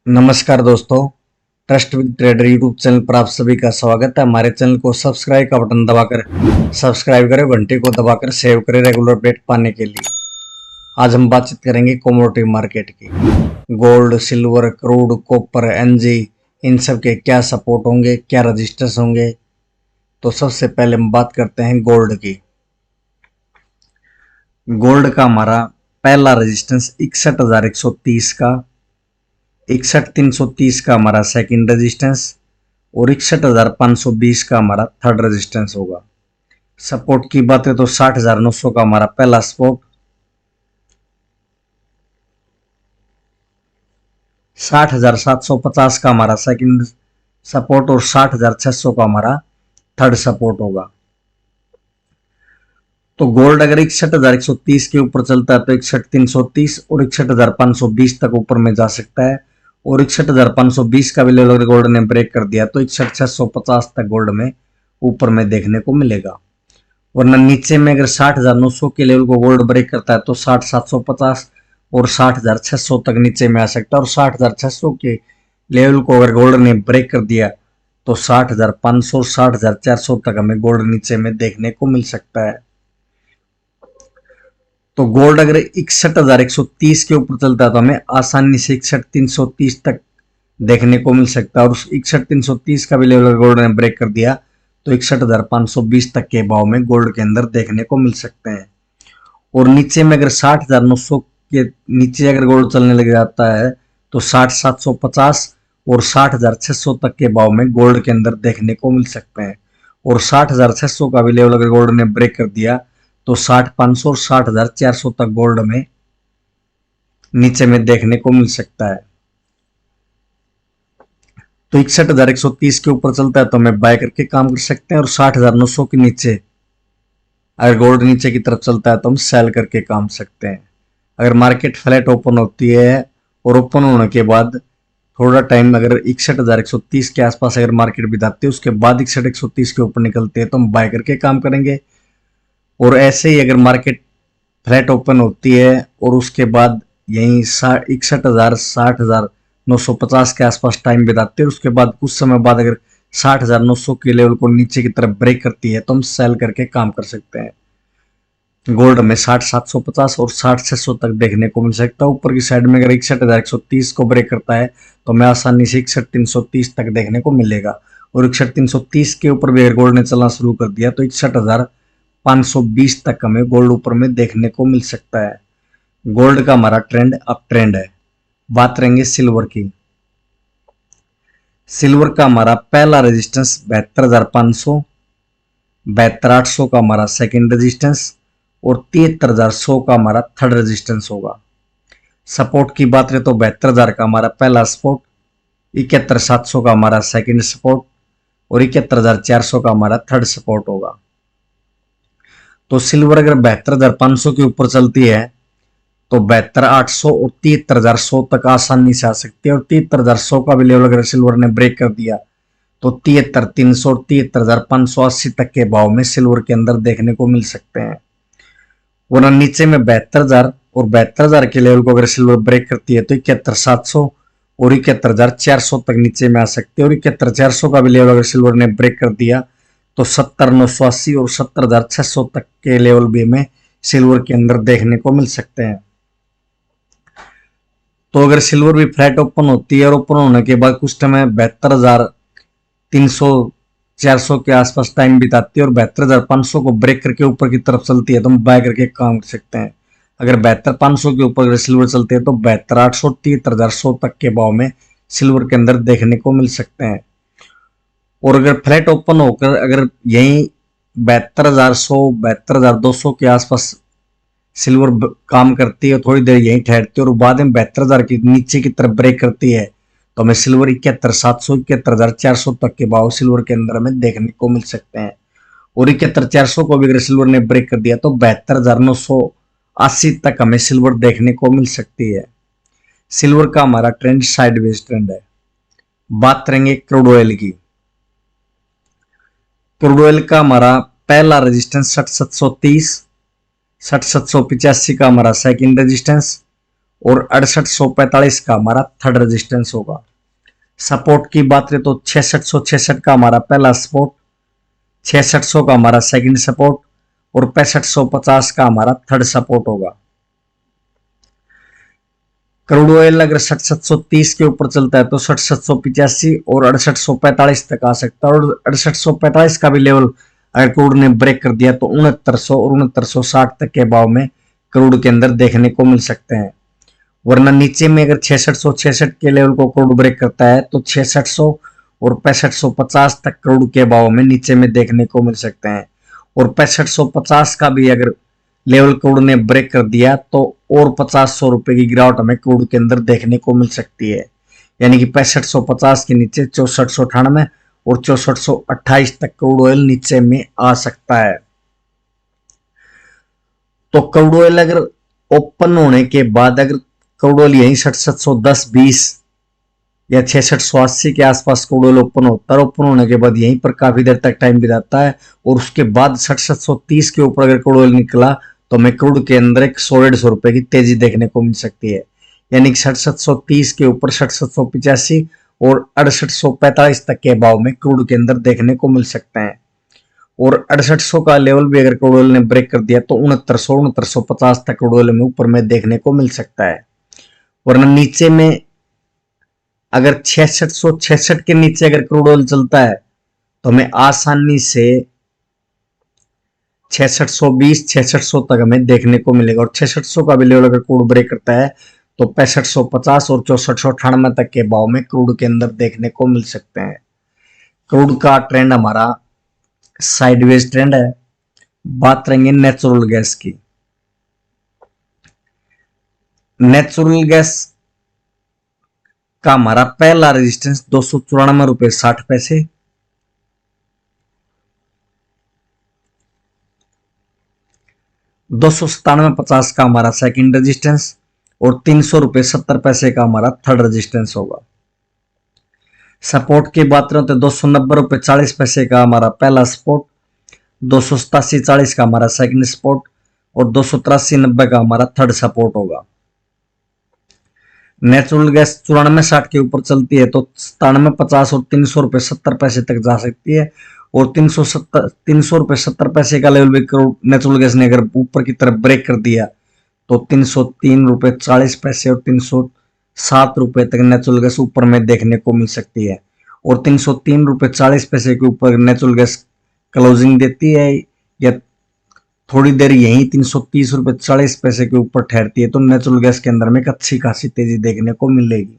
नमस्कार दोस्तों, trust with trader YouTube channel पर आप सभी का स्वागत है। हमारे चैनल को सब्सक्राइब का बटन दबाकर सब्सक्राइब करें, घंटे को दबाकर सेव करें रेगुलर अपडेट पाने के लिए। आज हम बातचीत करेंगे कमोडिटी मार्केट की। Gold, silver, crude, copper, NG, इन सब के क्या सपोर्ट होंगे, क्या रजिस्टर्स होंगे। तो सबसे पहले हम बात करते हैं गोल्ड की। गोल्ड का हमारा पहला रेजिस्टेंस 61,130 का, 61,330 का हमारा सेकंड रेजिस्टेंस और 61,520 का हमारा थर्ड रेजिस्टेंस होगा। सपोर्ट की बात है तो 60,900 का हमारा पहला सपोर्ट, 60,750 का हमारा सेकंड सपोर्ट और 60,600 का हमारा थर्ड सपोर्ट होगा। तो गोल्ड अगर 61,130 के ऊपर चलता है तो 61,330 और 61,520 तक ऊपर में जा सकता है, और 61,520 का भी लेवल अगर गोल्ड ने ब्रेक कर दिया तो 61,650 तक गोल्ड में ऊपर में देखने को मिलेगा। वरना नीचे में अगर 60,900 के लेवल को गोल्ड ब्रेक करता है तो 60,750 और 60,600 तक नीचे में आ सकता है, और 60,600 के लेवल को अगर गोल्ड ने ब्रेक कर दिया तो 60,500 60,400 तक हमें गोल्ड नीचे में देखने को मिल सकता है। तो गोल्ड अगर 61,130 के ऊपर चलता है तो हमें आसानी से 61,330 तक देखने को मिल सकता है, और 61,330 का भी लेवल गोल्ड ने ब्रेक कर दिया तो 61,520 तक के भाव में गोल्ड के अंदर देखने को मिल सकते हैं। और नीचे में अगर 60,900 के नीचे अगर गोल्ड चलने लग जाता है तो 60,750 और 60,600 तक के भाव में गोल्ड के अंदर देखने को मिल सकते हैं। और 60,600 का भी लेवल अगर गोल्ड ने ब्रेक कर दिया तो 60,500 और 60,400 तक गोल्ड में नीचे में देखने को मिल सकता है। तो 61,130 के ऊपर चलता है तो हमें बाय करके काम कर सकते हैं, और 60,900 के नीचे अगर गोल्ड नीचे की तरफ चलता है तो हम सेल करके काम सकते हैं। अगर मार्केट फ्लैट ओपन होती है और ओपन होने के बाद थोड़ा टाइम अगर 61,130 के आसपास अगर मार्केट बिताती है उसके बाद 61,130 के ऊपर निकलते हैं तो हम बाय करके काम करेंगे। और ऐसे ही अगर मार्केट फ्लैट ओपन होती है और उसके बाद यहीं 61,000 60,950 के आसपास टाइम बिताते हैं, उसके बाद कुछ समय बाद अगर 60,900 के लेवल को नीचे की तरफ ब्रेक करती है तो हम सेल करके काम कर सकते हैं। गोल्ड में 60,750 और 60,600 तक देखने को मिल सकता है। ऊपर की साइड में अगर 61,130 को ब्रेक करता है तो हमें आसानी से 61,330 तक देखने को मिलेगा, और 61,330 के ऊपर भी अगर गोल्ड ने चलना शुरू कर दिया तो 61,520 तक हमें गोल्ड ऊपर में देखने को मिल सकता है। गोल्ड का हमारा ट्रेंड अप ट्रेंड है। बात करेंगे सिल्वर की। सिल्वर का हमारा पहला रेजिस्टेंस 72,500, 72,800 का हमारा सेकंड रेजिस्टेंस और 73,100 का हमारा थर्ड रेजिस्टेंस होगा। सपोर्ट की बात करें तो 72,000 का हमारा पहला सपोर्ट, 71,700 का हमारा सेकंड सपोर्ट और 71,400 का हमारा थर्ड सपोर्ट होगा। तो सिल्वर अगर 72,500 के ऊपर चलती है तो 72,800 और 73,100 तक आसानी से आ सकती है, और 73,100 का भी लेवल अगर सिल्वर ने ब्रेक कर दिया तो 73,300 और 73,580 तक के भाव में सिल्वर के अंदर देखने को मिल सकते हैं। वरना नीचे में 72,000 और 72,000 के लेवल को अगर सिल्वर ब्रेक करती है तो 71,700 और 71,400 तक नीचे में आ सकते हैं, और 71,400 का भी लेवल अगर सिल्वर ने ब्रेक कर दिया तो 70,980 और 70,600 तक के लेवल भी हमें सिल्वर के अंदर देखने को मिल सकते हैं। तो अगर सिल्वर भी फ्लैट ओपन होती है और ओपन होने के बाद कुछ समय 72,300 400 के आसपास टाइम बिताती है और 72,500 को ब्रेक करके ऊपर की तरफ चलती है तो हम बाय करके काम कर सकते हैं। अगर 72,500 के ऊपर अगर सिल्वर चलते हैं तो 72,800 73,100 तक के भाव में सिल्वर के अंदर देखने को मिल सकते हैं। और अगर फ्लैट ओपन होकर अगर यही 72,100 72,200 के आसपास सिल्वर काम करती है, थोड़ी देर यहीं ठहरती है और बाद में 72,000 की नीचे की तरफ ब्रेक करती है तो हमें सिल्वर 71,700 71,400 तक के भाव सिल्वर के अंदर हमें देखने को मिल सकते हैं। और 71,400 को भी अगर सिल्वर ने ब्रेक कर दिया तो 72,980 तक हमें सिल्वर देखने को मिल सकती है। सिल्वर का हमारा ट्रेंड साइडवेज ट्रेंड है। बात करेंगे क्रूड ऑयल की। क्रूड ऑयल का हमारा पहला रेजिस्टेंस 6730, 6785 का हमारा सेकंड रेजिस्टेंस और 6845 का हमारा थर्ड रेजिस्टेंस होगा। सपोर्ट की बात करें तो 6666 का हमारा पहला सपोर्ट, 6600 का हमारा सेकंड सपोर्ट और 6550 का हमारा थर्ड सपोर्ट होगा। क्रूड ऑयल अगर 6730 के ऊपर चलता है तो 6785 और 6845 तक आ सकता है, और 6845 का भी लेवल अगर क्रूड ने ब्रेक कर दिया तो 6900 और 6960 तक के भाव में क्रूड के अंदर देखने को मिल सकते हैं। वरना नीचे में अगर 6666 के लेवल को क्रूड ब्रेक करता है तो 6600 और 6550 तक क्रूड के भाव में नीचे में देखने को मिल सकते हैं। और 6550 का भी अगर लेवल क्रूड ने ब्रेक कर दिया तो और 50-100 रुपए की गिरावट हमें क्रूड के अंदर देखने को मिल सकती है। यानी कि 6550 के नीचे 6498 और 6428 तक क्रूड ऑयल नीचे में आ सकता है। तो क्रूड ऑयल अगर ओपन होने के बाद अगर क्रूड ऑयल यही 6710-20 या 6680 के आसपास क्रूड ऑयल ओपन होता है, ओपन होने के बाद यहीं पर काफी देर तक टाइम बिताता है और उसके बाद 6730 के ऊपर अगर क्रूड ऑयल निकला तो हमें क्रूड के अंदर एक 100-150 रुपए की तेजी देखने को मिल सकती है। यानी कि 6730 के ऊपर 6785 और 6845 तक के भाव में क्रूड के अंदर देखने को मिल सकते हैं। और 6800 का लेवल भी अगर क्रूड ऑयल ने ब्रेक कर दिया तो 6950 तक क्रूड ऑयल में ऊपर में देखने को मिल सकता है। वरना नीचे में अगर 6666 के नीचे अगर क्रूड ऑयल चलता है तो हमें आसानी से 6620 6600 तक हमें देखने को मिलेगा। और 6600 का भी लेवल अगर क्रूड ब्रेक करता है तो 6550 और 6498 तक के भाव में क्रूड के अंदर देखने को मिल सकते हैं। क्रूड का ट्रेंड हमारा साइडवेज ट्रेंड है। बात करेंगे नेचुरल गैस की। नेचुरल गैस का हमारा पहला रेजिस्टेंस 294 रुपए 60 पैसे, 297.50 का हमारा सेकंड रेजिस्टेंस और 300 रुपए 70 पैसे का हमारा थर्ड रेजिस्टेंस होगा। सपोर्ट की बात करें तो 290 रुपए 40 पैसे का हमारा पहला सपोर्ट, 287.40 का हमारा सेकंड सपोर्ट और 283.90 का हमारा थर्ड सपोर्ट होगा। नेचुरल गैस 94.60 के ऊपर चलती है तो 97.50 और 300 रुपए 70 पैसे तक जा सकती है। और 300 रुपए 70 पैसे का लेवल भी नेचुरल गैस ने अगर ऊपर की तरफ ब्रेक कर दिया तो 303 रुपए 40 पैसे और 307 रुपए तक नेचुरल गैस ऊपर में देखने को मिल सकती है। और 303 रुपए 40 पैसे के ऊपर नेचुरल गैस क्लोजिंग देती है या थोड़ी देर यही 330 रुपए 40 पैसे के ऊपर ठहरती है तो नेचुरल गैस के अंदर में एक अच्छी खासी तेजी देखने को मिलेगी।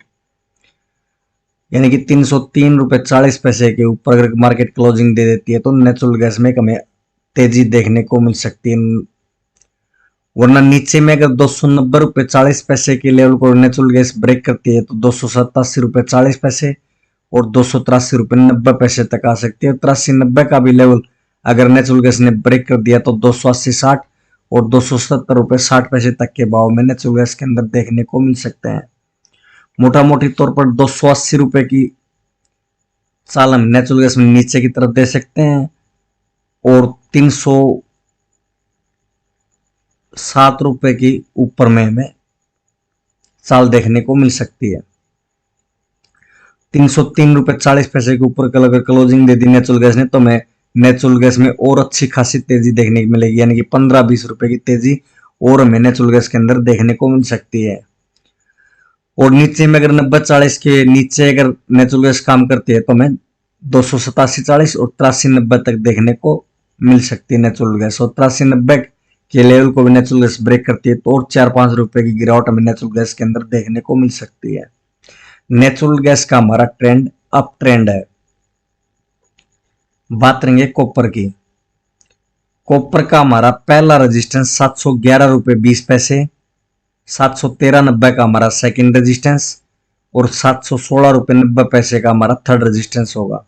यानी कि 303 रुपए 40 पैसे के ऊपर अगर मार्केट क्लोजिंग दे देती है तो नेचुरल गैस में हमें तेजी देखने को मिल सकती है। वरना नीचे में अगर 290 रुपए 40 पैसे के लेवल को नेचुरल गैस ब्रेक करती है तो 287 रुपए 40 पैसे और 283 रुपए 90 पैसे तक आ सकती है। 83-90 का भी लेवल अगर नेचुरल गैस ने ब्रेक कर दिया तो 280-60 और 270 रुपए 60 पैसे तक के भाव में नेचुरल गैस के अंदर देखने को मिल सकते हैं। मोटा मोटी तौर पर 280 रुपए की चाल हम नेचुरल गैस में नीचे की तरफ दे सकते हैं और 307 रुपए की ऊपर में हमें चाल देखने को मिल सकती है। 303 रुपए 40 पैसे के ऊपर कल अगर closing they the natural gas ने तो हमें नेचुरल गैस में और अच्छी खासी तेजी देखने को मिलेगी। यानी कि 15-20 रुपए की तेजी और हमें नेचुरल गैस के अंदर देखने को मिल सकती है। और नीचे में अगर 90-40 के नीचे अगर नेचुरल गैस काम करती है तो हमें 287-40 और 83-90 तक देखने को मिल सकती है नेचुरल गैस। और 83-90 के लेवल को भी नेचुरल गैस ब्रेक करती है तो और 4-5 रुपए की गिरावट हमें नेचुरल गैस के अंदर देखने को मिल सकती है। नेचुरल गैस का हमारा ट्रेंड अप ट्रेंड है। बात करेंगे कॉपर की। कॉपर का हमारा पहला रेजिस्टेंस 711 रुपए 20 पैसे, 713.90 का हमारा सेकंड रेजिस्टेंस और 716 रुपए 90 पैसे का हमारा थर्ड रेजिस्टेंस होगा।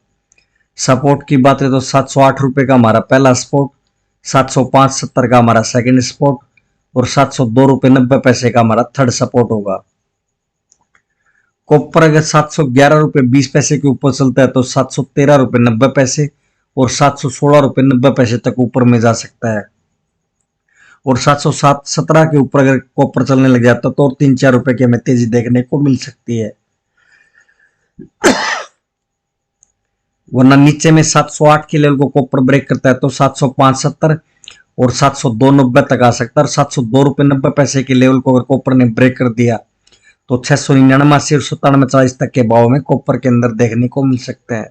सपोर्ट की बात करें तो 708 रुपए का हमारा पहला सपोर्ट, 705.70 का हमारा सेकंड सपोर्ट और 702 रुपए 90 पैसे का हमारा थर्ड सपोर्ट होगा। कॉपर अगर 711 रुपए 20 पैसे के ऊपर चलता है तो 713 रुपए 90 पैसे और 716 रुपए 90 पैसे तक ऊपर में जा सकता है। और 717 के ऊपर अगर कॉपर चलने लग जाता तो और 3-4 रुपए की हमें तेजी देखने को मिल सकती है। वरना नीचे में 708 के लेवल को कॉपर ब्रेक करता है तो 705.70 और 702.90 तक आ सकता है। 702.90 के लेवल को अगर कॉपर ने ब्रेक कर दिया तो 699 और 97.40 तक के भाव में कॉपर के अंदर देखने को मिल सकते हैं।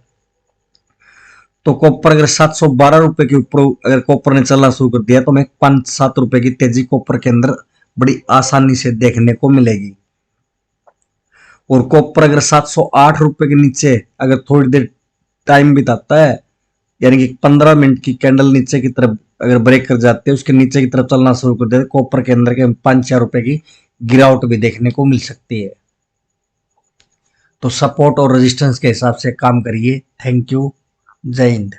तो कॉपर अगर 712 रुपए के ऊपर अगर कॉपर ने चलना शुरू कर दिया तो हमें 5-7 रुपए की तेजी कॉपर के अंदर बड़ी आसानी से देखने को मिलेगी। और कॉपर अगर 708 रुपए के नीचे अगर थोड़ी देर टाइम बिताता है, यानी कि 15 मिनट की कैंडल नीचे की तरफ अगर ब्रेक कर जाते हैं, उसके नीचे की तरफ चलना शुरू कर देते, कॉपर के अंदर के 5-4 रुपए की गिरावट भी देखने को मिल सकती है। तो सपोर्ट और रेजिस्टेंस के हिसाब से काम करिए। Thank you. जय हिंद।